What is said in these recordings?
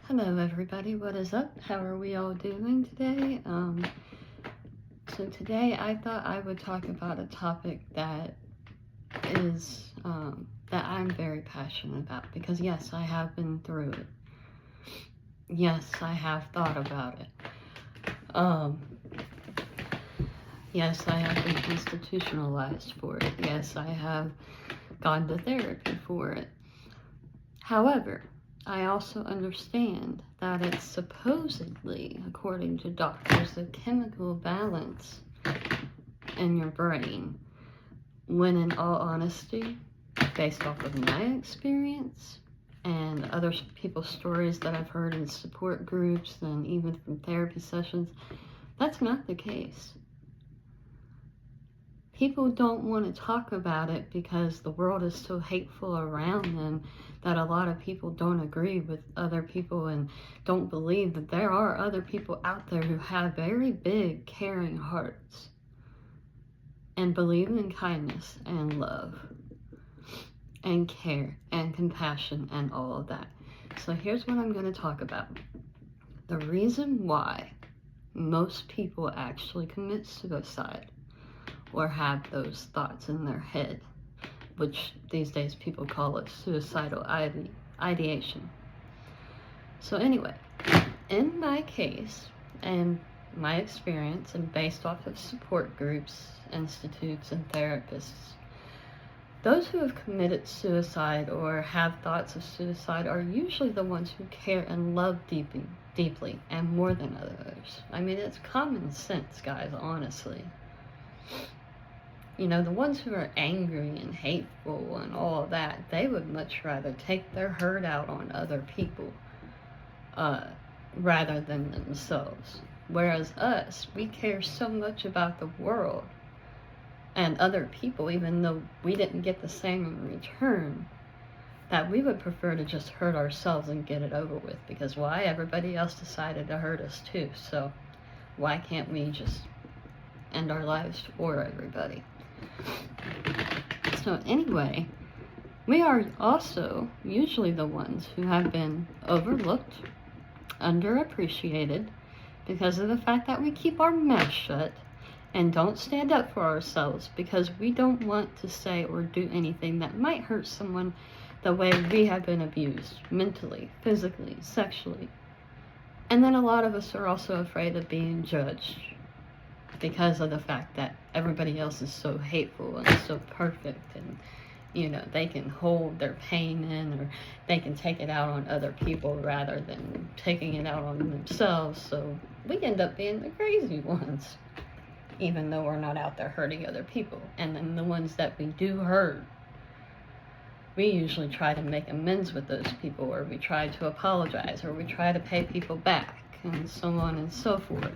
Hello everybody, what is up? How are we all doing today? So today I thought I would talk about a topic that is, that I'm very passionate about, because yes, I have been through it. Yes, I have thought about it. Yes, I have been institutionalized for it. Yes, I have gone to therapy for it. However, I also understand that it's supposedly, according to doctors, a chemical balance in your brain, when in all honesty, based off of my experience and other people's stories that I've heard in support groups and even from therapy sessions, that's not the case. People don't want to talk about it because the world is so hateful around them that a lot of people don't agree with other people and don't believe that there are other people out there who have very big, caring hearts and believe in kindness and love and care and compassion and all of that. So here's what I'm going to talk about. The reason why most people actually commit suicide or have those thoughts in their head, which these days people call it suicidal ideation. So anyway, in my case and my experience, and based off of support groups, institutes, and therapists, those who have committed suicide or have thoughts of suicide are usually the ones who care and love deeply and more than others. I mean, it's common sense, guys, honestly. You know, the ones who are angry and hateful and all of that, they would much rather take their hurt out on other people rather than themselves. Whereas us, we care so much about the world and other people, even though we didn't get the same in return, that we would prefer to just hurt ourselves and get it over with. Because why? Everybody else decided to hurt us too. So why can't we just end our lives for everybody? So anyway, we are also usually the ones who have been overlooked, underappreciated, because of the fact that we keep our mouth shut and don't stand up for ourselves because we don't want to say or do anything that might hurt someone the way we have been abused, mentally, physically, sexually. And then a lot of us are also afraid of being judged because of the fact that everybody else is so hateful and so perfect, and you know, they can hold their pain in, or they can take it out on other people rather than taking it out on themselves. So we end up being the crazy ones, even though we're not out there hurting other people. And then the ones that we do hurt, we usually try to make amends with those people, or we try to apologize, or we try to pay people back, and so on and so forth.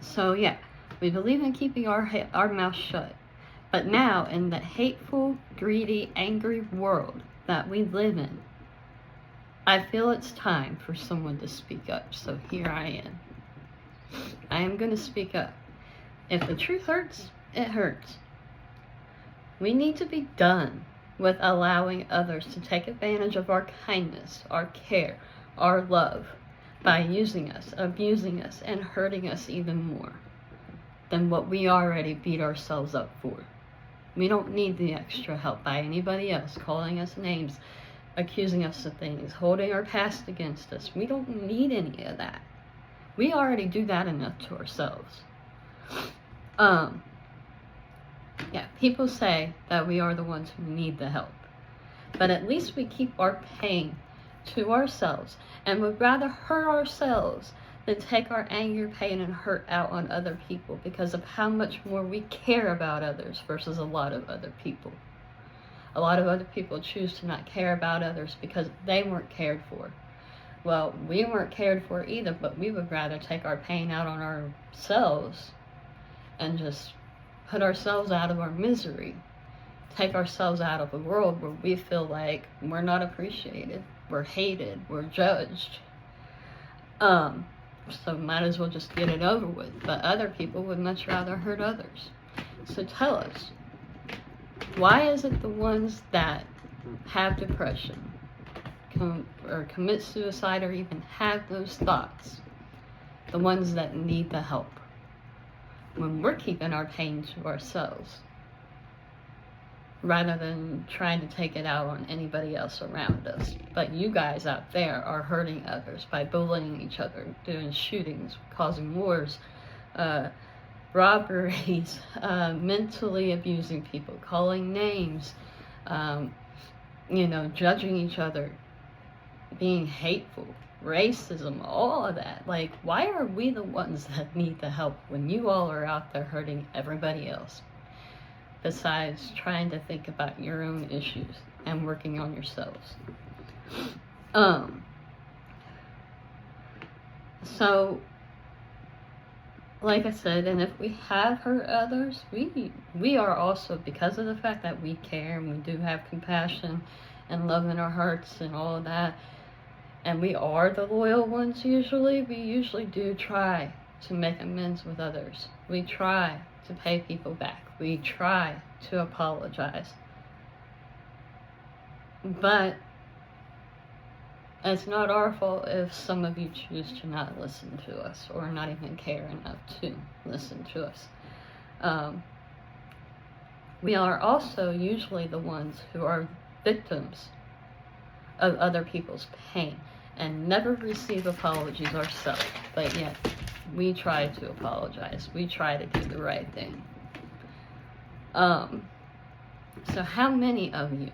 So yeah, we believe in keeping our mouth shut. But now, in the hateful, greedy, angry world that we live in, I feel it's time for someone to speak up. So here I am. I am going to speak up. If the truth hurts, it hurts. We need to be done with allowing others to take advantage of our kindness, our care, our love, by using us, abusing us, and hurting us even more than what we already beat ourselves up for. We don't need the extra help by anybody else calling us names, accusing us of things, holding our past against us. We don't need any of that. We already do that enough to ourselves. Yeah, people say that we are the ones who need the help, but at least we keep our pain to ourselves and would rather hurt ourselves than take our anger, pain, and hurt out on other people because of how much more we care about others versus a lot of other people. A lot of other people choose to not care about others because they weren't cared for. Well, we weren't cared for either, but we would rather take our pain out on ourselves and just put ourselves out of our misery, take ourselves out of a world where we feel like we're not appreciated, we're hated, we're judged. So might as well just get it over with. But other people would much rather hurt others. So tell us, why is it the ones that have depression, commit suicide or even have those thoughts. The ones that need the help. When we're keeping our pain to ourselves, rather than trying to take it out on anybody else around us. But you guys out there are hurting others by bullying each other, doing shootings, causing wars, robberies, mentally abusing people, calling names, judging each other, being hateful, racism, all of that. Like, why are we the ones that need the help when you all are out there hurting everybody else? Besides trying to think about your own issues and working on yourselves. So, like I said, and if we have hurt others, we are also, because of the fact that we care and we do have compassion and love in our hearts and all of that, and we are the loyal ones usually, we usually do try to make amends with others. We try to pay people back. We try to apologize. But it's not our fault if some of you choose to not listen to us or not even care enough to listen to us. We are also usually the ones who are victims of other people's pain and never receive apologies ourselves, but yet we try to apologize. We try to do the right thing. So how many of you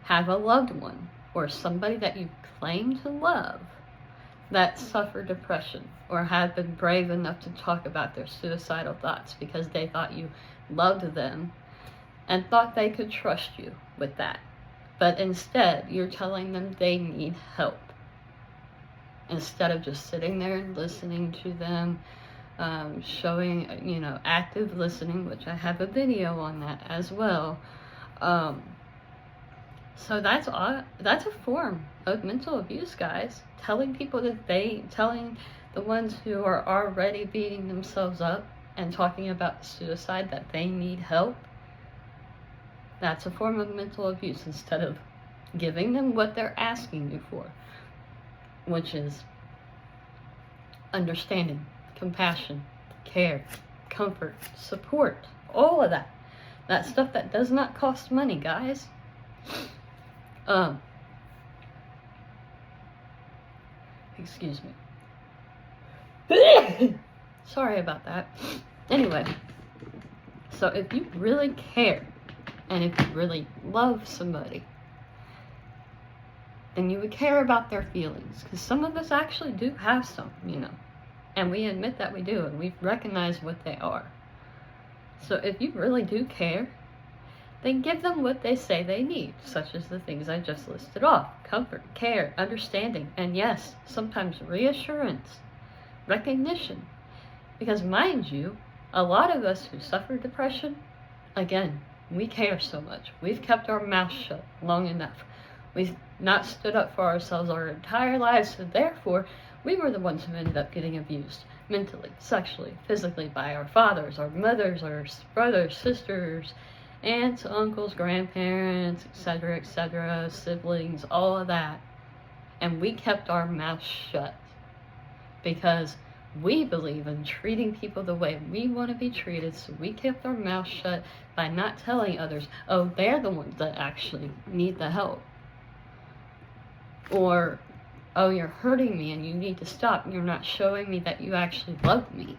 have a loved one or somebody that you claim to love that suffered depression or have been brave enough to talk about their suicidal thoughts because they thought you loved them and thought they could trust you with that? But instead, you're telling them they need help. Instead of just sitting there and listening to them, showing, active listening, which I have a video on that as well. So that's a form of mental abuse, guys. Telling the ones who are already beating themselves up and talking about suicide that they need help. That's a form of mental abuse instead of giving them what they're asking you for, which is understanding, compassion, care, comfort, support, all of that. That stuff that does not cost money, guys. Excuse me. Sorry about that. Anyway, so if you really care and if you really love somebody, then you would care about their feelings, because some of us actually do have some, and we admit that we do, and we recognize what they are. So if you really do care, then give them what they say they need, such as the things I just listed off: comfort, care, understanding, and yes, sometimes reassurance, recognition. Because mind you, a lot of us who suffer depression, again, we care so much. We've kept our mouth shut long enough. We've not stood up for ourselves our entire lives, so therefore, we were the ones who ended up getting abused mentally, sexually, physically by our fathers, our mothers, our brothers, sisters, aunts, uncles, grandparents, etc., siblings, all of that. And we kept our mouth shut because we believe in treating people the way we want to be treated, so we kept our mouth shut by not telling others, oh, they're the ones that actually need the help. Or, oh, you're hurting me and you need to stop. You're not showing me that you actually love me.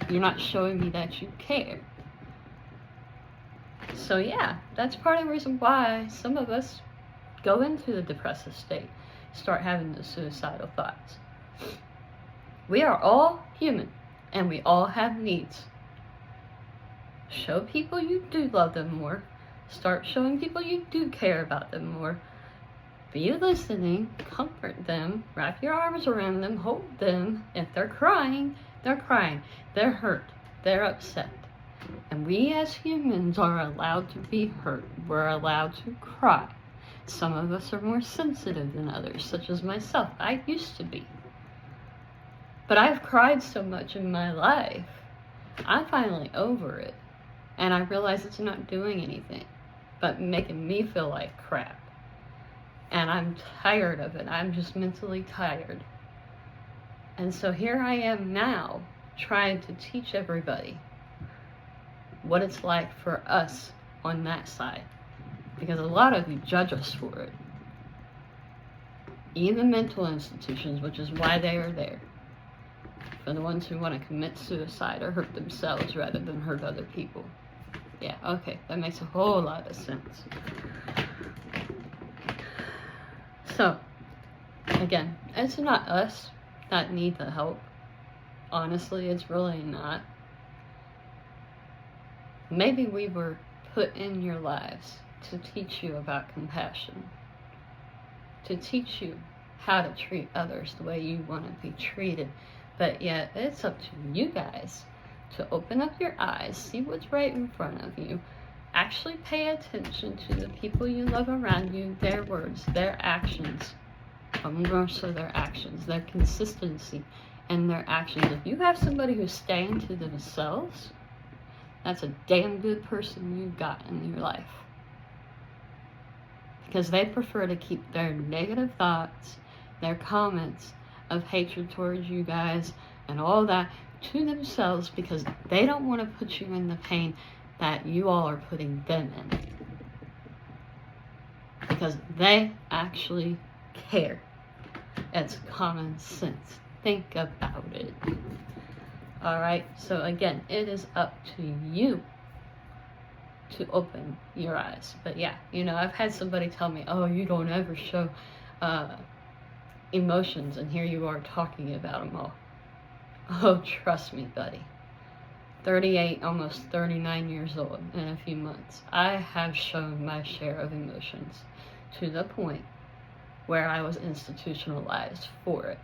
You're not showing me that you care. So yeah, that's part of the reason why some of us go into the depressive state, start having the suicidal thoughts. We are all human, and we all have needs. Show people you do love them more. Start showing people you do care about them more. Be listening, comfort them, wrap your arms around them, hold them. If they're crying, they're crying. They're hurt, they're upset. And we as humans are allowed to be hurt. We're allowed to cry. Some of us are more sensitive than others, such as myself. I used to be. But I've cried so much in my life, I'm finally over it. And I realize it's not doing anything but making me feel like crap. And And I'm tired of it. I'm just mentally tired. And so here I am now, trying to teach everybody what it's like for us on that side. Because a lot of you judge us for it. Even mental institutions, which is why they are there. For the ones who want to commit suicide or hurt themselves rather than hurt other people. Yeah, okay, that makes a whole lot of sense. So, again, it's not us that need the help. Honestly, it's really not. Maybe we were put in your lives to teach you about compassion, to teach you how to treat others the way you want to be treated. But yet, it's up to you guys to open up your eyes, see what's right in front of you, actually pay attention to the people you love around you, their words, their actions, more so their actions, their consistency and their actions. If you have somebody who's staying to themselves, that's a damn good person you got in your life. Because they prefer to keep their negative thoughts, their comments of hatred towards you guys and all that to themselves, because they don't want to put you in the pain that you all are putting them in. Because they actually care. It's common sense. Think about it. Alright, so again, it is up to you to open your eyes. But yeah, you know, I've had somebody tell me, oh, you don't ever show emotions, and here you are talking about them all. Oh, trust me, buddy. 38, almost 39 years old in a few months. I have shown my share of emotions to the point where I was institutionalized for it.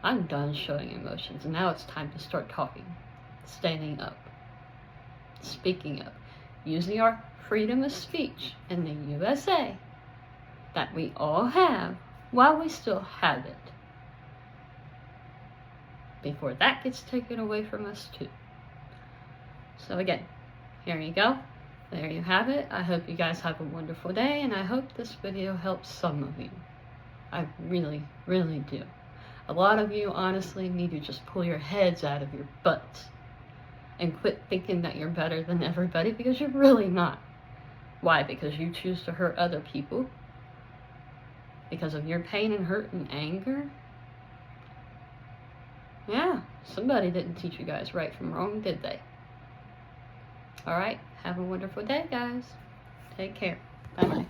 I'm done showing emotions, and now it's time to start talking, standing up, speaking up, using our freedom of speech in the USA that we all have while we still have it, before that gets taken away from us too. So again, here you go. There you have it. I hope you guys have a wonderful day, and I hope this video helps some of you. I really, really do. A lot of you honestly need to just pull your heads out of your butts and quit thinking that you're better than everybody, because you're really not. Why? Because you choose to hurt other people? Because of your pain and hurt and anger? Yeah, somebody didn't teach you guys right from wrong, did they? Alright, have a wonderful day, guys. Take care. Bye-bye.